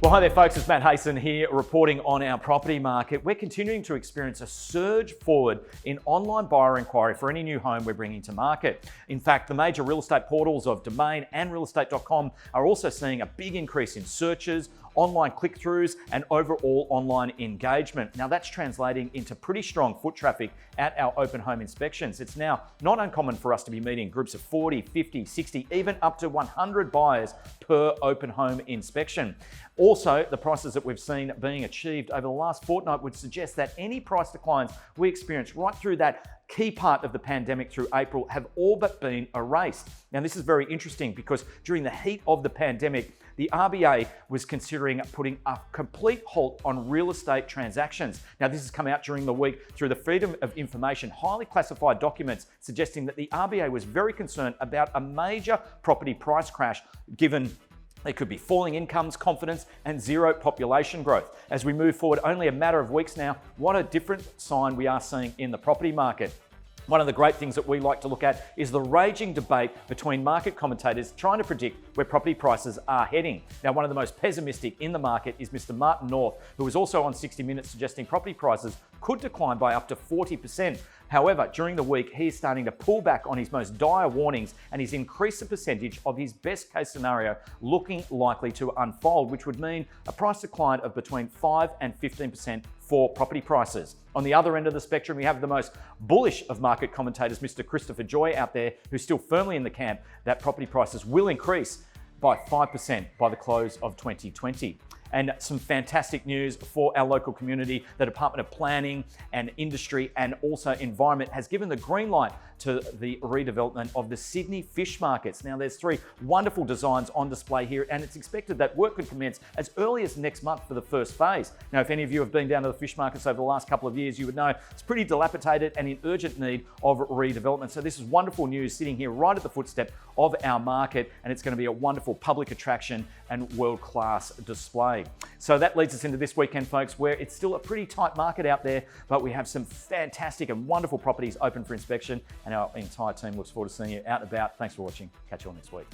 Well, hi there folks, it's Matt Hayson here reporting on our property market. We're continuing to experience a surge forward in online buyer inquiry for any new home we're bringing to market. In fact, the major real estate portals of Domain and realestate.com are also seeing a big increase in searches, online click-throughs and overall online engagement. Now that's translating into pretty strong foot traffic at our open home inspections. It's now not uncommon for us to be meeting groups of 40, 50, 60, even up to 100 buyers per open home inspection. Also, the prices that we've seen being achieved over the last fortnight would suggest that any price declines we experienced right through that key part of the pandemic through April have all but been erased. Now, this is very interesting because during the heat of the pandemic, the RBA was considering putting a complete halt on real estate transactions. Now, this has come out during the week through the Freedom of Information, highly classified documents suggesting that the RBA was very concerned about a major property price crash given there could be falling incomes, confidence, and zero population growth. As we move forward, only a matter of weeks now, what a different sign we are seeing in the property market. One of the great things that we like to look at is the raging debate between market commentators trying to predict where property prices are heading. Now, one of the most pessimistic in the market is Mr. Martin North, who was also on 60 Minutes suggesting property prices could decline by up to 40%. However, during the week, he is starting to pull back on his most dire warnings and he's increased the percentage of his best case scenario looking likely to unfold, which would mean a price decline of between 5 and 15% for property prices. On the other end of the spectrum, we have the most bullish of market commentators, Mr. Christopher Joye out there, who's still firmly in the camp that property prices will increase by 5% by the close of 2020. And some fantastic news for our local community. The Department of Planning and Industry and also Environment has given the green light to the redevelopment of the Sydney fish markets. Now there's 3 wonderful designs on display here and it's expected that work could commence as early as next month for the first phase. Now if any of you have been down to the fish markets over the last couple of years, you would know it's pretty dilapidated and in urgent need of redevelopment. So this is wonderful news sitting here right at the footstep of our market and it's going to be a wonderful public attraction and world-class display. So that leads us into this weekend, folks, where it's still a pretty tight market out there, but we have some fantastic and wonderful properties open for inspection, and our entire team looks forward to seeing you out and about. Thanks for watching. Catch you all next week.